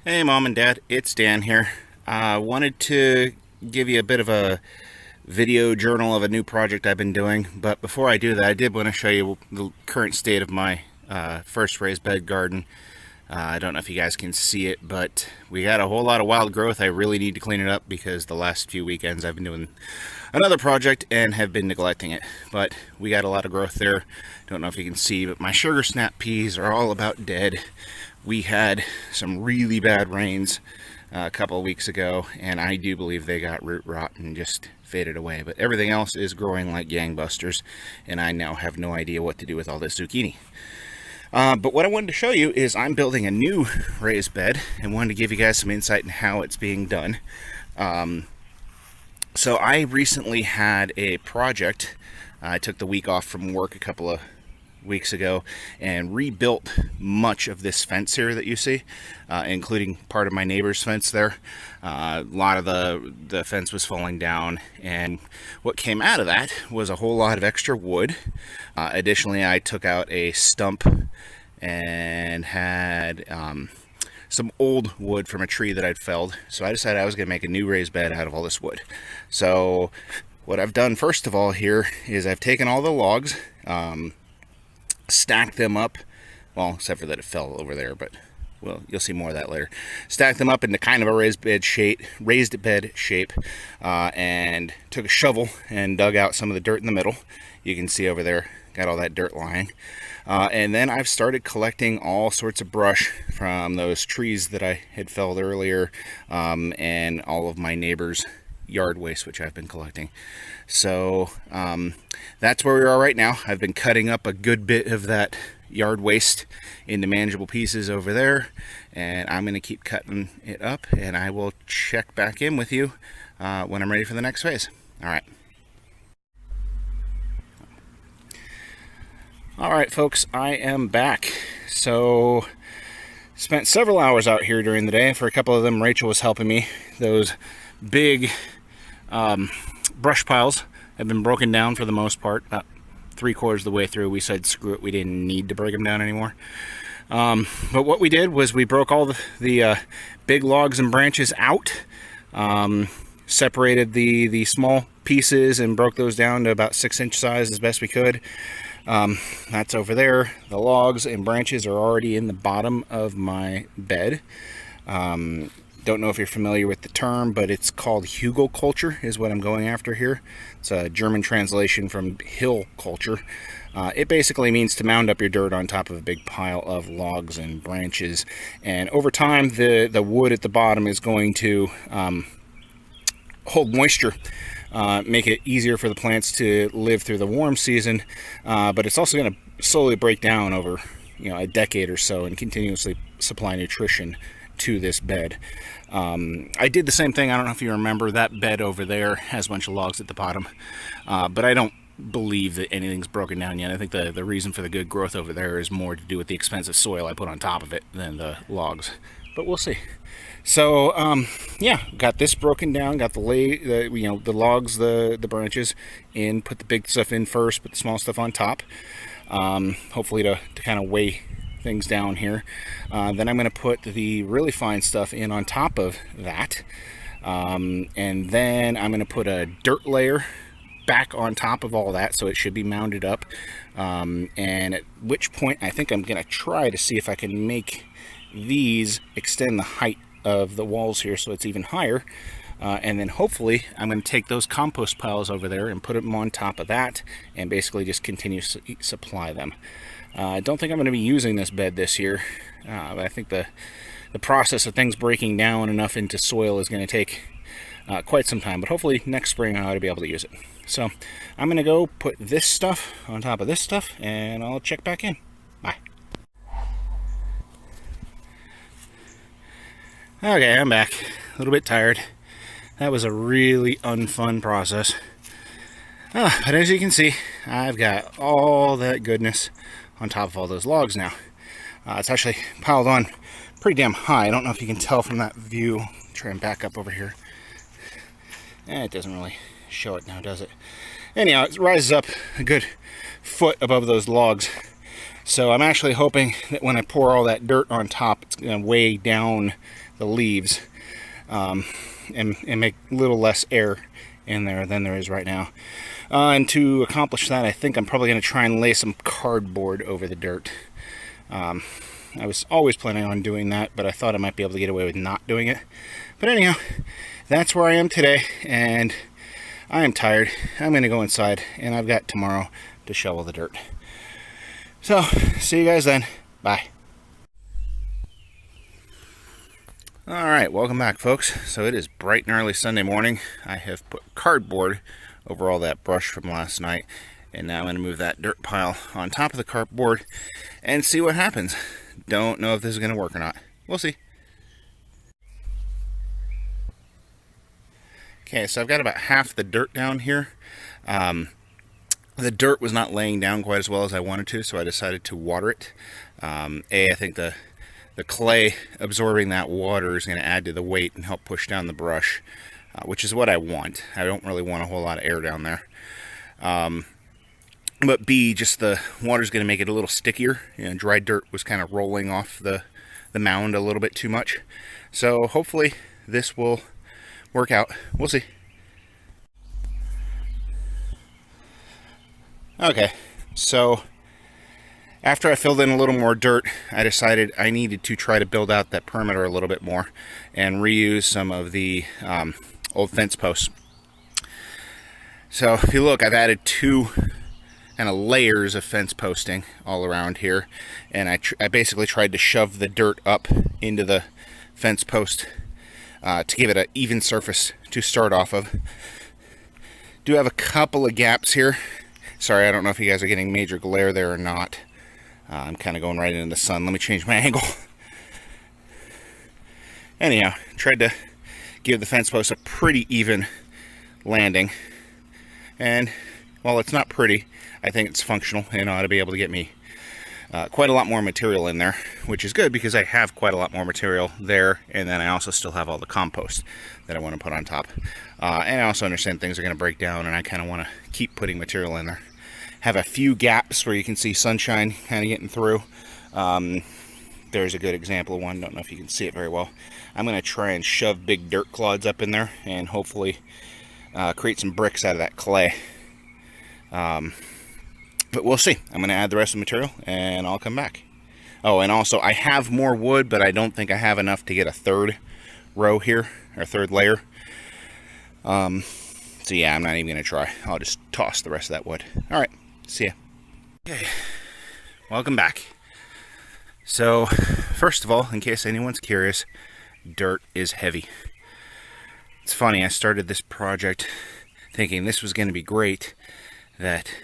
Hey Mom and Dad, it's Dan here. I wanted to give you a bit of a video journal of a new project I've been doing, but before I do that, I did want to show you the current state of my first raised bed garden. I don't know if you guys can see it, but we got a whole lot of wild growth. I really need to clean it up because the last few weekends I've been doing another project and have been neglecting it. But we got a lot of growth there. Don't know if you can see, but my sugar snap peas are all about dead. We had some really bad rains a couple of weeks ago, and I do believe they got root rot and just faded away. But everything else is growing like gangbusters, and I now have no idea what to do with all this zucchini. But what I wanted to show you is I'm building a new raised bed and wanted to give you guys some insight in how it's being done. So I recently had a project. I took the week off from work a couple of weeks ago and rebuilt much of this fence here that you see, including part of my neighbor's fence there. A lot of the fence was falling down, and what came out of that was a whole lot of extra wood. Additionally, I took out a stump and had some old wood from a tree that I'd felled. So I decided I was going to make a new raised bed out of all this wood. So what I've done first of all here is I've taken all the logs, stacked them up, well, except for that it fell over there, but well, you'll see more of that later. Stacked them up into kind of a raised bed shape, and took a shovel and dug out some of the dirt in the middle. You can see over there, got all that dirt lying. And then I've started collecting all sorts of brush from those trees that I had felled earlier, and all of my neighbors' yard waste, which I've been collecting. So that's where we are right now. I've been cutting up a good bit of that yard waste into manageable pieces over there, and I'm going to keep cutting it up, and I will check back in with you when I'm ready for the next phase. All right, folks, I am back. So spent several hours out here during the day. For a couple of them, Rachel was helping me. Those big brush piles have been broken down for the most part. About 3/4 of the way through, we said screw it, we didn't need to break them down anymore. But what we did was we broke all the big logs and branches out, separated the small pieces and broke those down to about 6-inch size as best we could. That's over there. The logs and branches are already in the bottom of my bed. Don't know if you're familiar with the term, but it's called Hugelkultur is what I'm going after here. It's a German translation from hill culture. It basically means to mound up your dirt on top of a big pile of logs and branches. And over time, the wood at the bottom is going to hold moisture, make it easier for the plants to live through the warm season, but it's also going to slowly break down over a decade or so and continuously supply nutrition to this bed. I did the same thing. I don't know if you remember, that bed over there has a bunch of logs at the bottom, but I don't believe that anything's broken down yet. I think the reason for the good growth over there is more to do with the expensive soil I put on top of it than the logs, but we'll see. So yeah, got this broken down, got the logs, the branches in, put the big stuff in first, put the small stuff on top, hopefully to kind of weigh things down here. Then I'm going to put the really fine stuff in on top of that, and then I'm going to put a dirt layer back on top of all that, so it should be mounded up, and at which point I think I'm going to try to see if I can make these extend the height of the walls here so it's even higher, and then hopefully I'm going to take those compost piles over there and put them on top of that and basically just continue to supply them. I don't think I'm going to be using this bed this year. I think the process of things breaking down enough into soil is going to take quite some time, but hopefully next spring I ought to be able to use it. So I'm going to go put this stuff on top of this stuff, and I'll check back in. Bye. Okay, I'm back. A little bit tired. That was a really unfun process. But as you can see, I've got all that goodness on top of all those logs now. It's actually piled on pretty damn high. I don't know if you can tell from that view. Try and back up over here. It doesn't really show it now, does it? Anyhow, it rises up a good foot above those logs. So I'm actually hoping that when I pour all that dirt on top, it's going to weigh down the leaves and make a little less air in there than there is right now. And to accomplish that, I think I'm probably going to try and lay some cardboard over the dirt. I was always planning on doing that, but I thought I might be able to get away with not doing it. But anyhow, that's where I am today, and I am tired. I'm going to go inside, and I've got tomorrow to shovel the dirt. So, see you guys then. Bye. Alright, welcome back, folks. So it is bright and early Sunday morning. I have put cardboard over all that brush from last night, and now I'm going to move that dirt pile on top of the cardboard and see what happens. Don't know if this is going to work or not. We'll see. Okay, so I've got about half the dirt down here. The dirt was not laying down quite as well as I wanted to, so I decided to water it. I think the clay absorbing that water is going to add to the weight and help push down the brush, which is what I want. I don't really want a whole lot of air down there. But B, just the water is going to make it a little stickier. You know, dry dirt was kind of rolling off the mound a little bit too much. So hopefully this will work out. We'll see. Okay, so after I filled in a little more dirt, I decided I needed to try to build out that perimeter a little bit more and reuse some of the old fence posts. So if you look, I've added two kind of layers of fence posting all around here, and I basically tried to shove the dirt up into the fence post to give it an even surface to start off of. Do have a couple of gaps here. Sorry, I don't know if you guys are getting major glare there or not. I'm kind of going right into the sun. Let me change my angle. Anyhow, tried to give the fence post a pretty even landing. And while it's not pretty, I think it's functional and ought to be able to get me quite a lot more material in there, which is good because I have quite a lot more material there, and then I also still have all the compost that I want to put on top. And I also understand things are going to break down, and I kind of want to keep putting material in there. Have a few gaps where you can see sunshine kind of getting through. There's a good example of one. Don't know if you can see it very well. I'm going to try and shove big dirt clods up in there and hopefully create some bricks out of that clay. But we'll see. I'm going to add the rest of the material and I'll come back. Oh, and also I have more wood, but I don't think I have enough to get a third row here, or third layer. So yeah, I'm not even going to try. I'll just toss the rest of that wood. All right. See ya. Okay, welcome back. So, first of all, in case anyone's curious, dirt is heavy. It's funny, I started this project thinking this was going to be great, that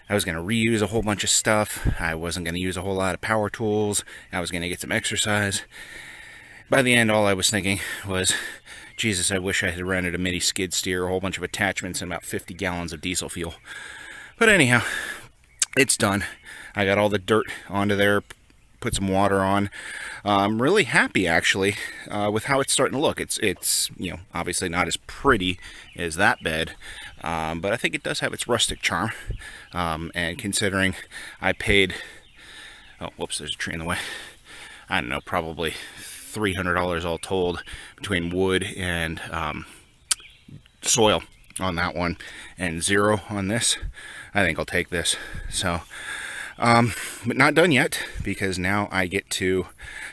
I was going to reuse a whole bunch of stuff, I wasn't going to use a whole lot of power tools, I was going to get some exercise. By the end, all I was thinking was, Jesus, I wish I had rented a mini skid steer, a whole bunch of attachments, and about 50 gallons of diesel fuel. But anyhow, it's done. I got all the dirt onto there, put some water on. I'm really happy, actually, with how it's starting to look. It's you know, obviously not as pretty as that bed, but I think it does have its rustic charm. And considering I paid, oh, whoops, there's a tree in the way. I don't know, probably $300 all told between wood and soil on that one, and zero on this. I think I'll take this. So, but not done yet, because now I get to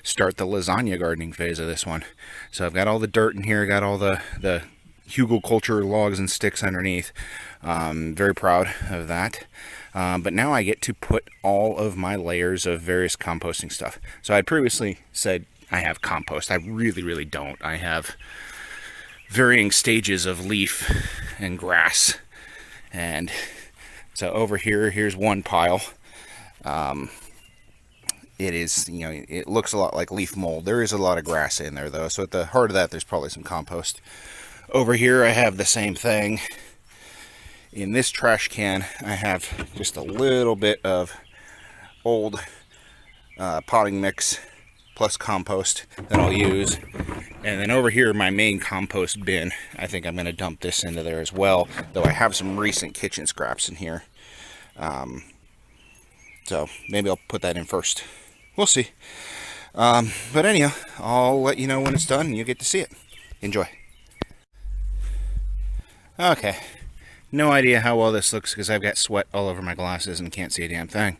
start the lasagna gardening phase of this one. So I've got all the dirt in here, got all the Hugelkultur logs and sticks underneath. Very proud of that. But now I get to put all of my layers of various composting stuff. So I previously said I have compost. I really don't. I have varying stages of leaf and grass. And so over here, here's one pile. It is, you know, it looks a lot like leaf mold. There is a lot of grass in there, though. So at the heart of that, there's probably some compost. Over here, I have the same thing. In this trash can, I have just a little bit of old potting mix plus compost that I'll use. And then over here, my main compost bin, I think I'm going to dump this into there as well, though I have some recent kitchen scraps in here. So maybe I'll put that in first. We'll see. But anyhow, I'll let you know when it's done and you get to see it. Enjoy. Okay. No idea how well this looks because I've got sweat all over my glasses and can't see a damn thing.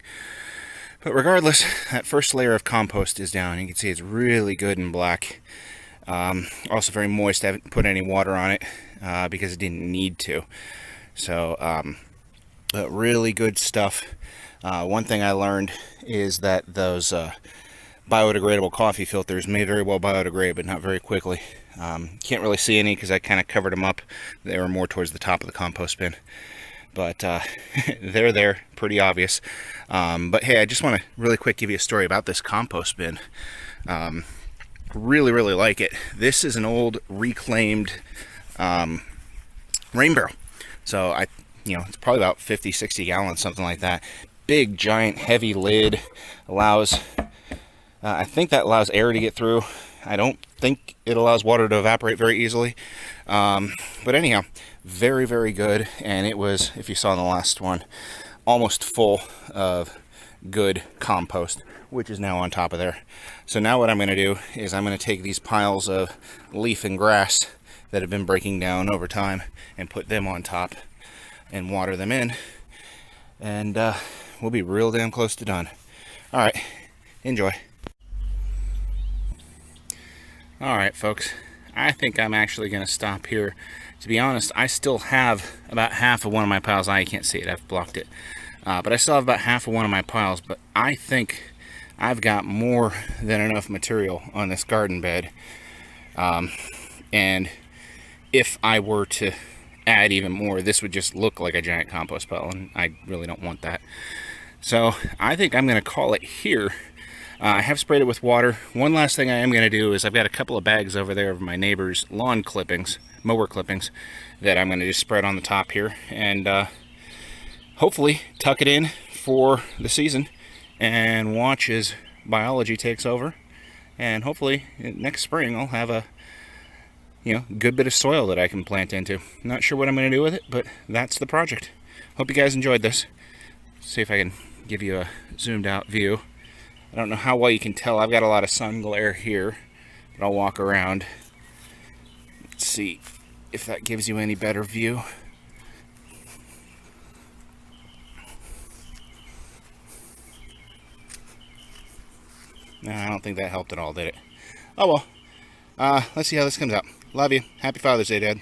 But regardless, that first layer of compost is down. You can see it's really good and black. Also very moist. I haven't put any water on it because it didn't need to. So, really good stuff. One thing I learned is that those biodegradable coffee filters may very well biodegrade, but not very quickly. Can't really see any because I kind of covered them up. They were more towards the top of the compost bin. But they're there, pretty obvious. But hey, I just want to really quick give you a story about this compost bin. Really, really like it. This is an old reclaimed rain barrel. So it's probably about 50, 60 gallons, something like that. Big, giant, heavy lid. I think that allows air to get through. I don't think it allows water to evaporate very easily. But anyhow, very, very good. And it was, if you saw in the last one, almost full of good compost, which is now on top of there. So now what I'm going to do is I'm going to take these piles of leaf and grass that have been breaking down over time and put them on top and water them in. And we'll be real damn close to done. All right, enjoy. All right, folks, I think I'm actually going to stop here. To be honest, I still have about half of one of my piles. I can't see it, I've blocked it. But I still have about half of one of my piles, but I think I've got more than enough material on this garden bed. And if I were to add even more, this would just look like a giant compost pile, and I really don't want that. So I think I'm going to call it here. I have sprayed it with water. One last thing I am going to do is I've got a couple of bags over there of my neighbor's lawn clippings, mower clippings, that I'm going to just spread on the top here, and hopefully tuck it in for the season and watch as biology takes over. And hopefully next spring I'll have a good bit of soil that I can plant into. Not sure what I'm going to do with it, but that's the project. Hope you guys enjoyed this. See if I can give you a zoomed out view. I don't know how well you can tell. I've got a lot of sun glare here, but I'll walk around. Let's see if that gives you any better view. No, I don't think that helped at all, did it? Oh well. Let's see how this comes out. Love you. Happy Father's Day, Dad.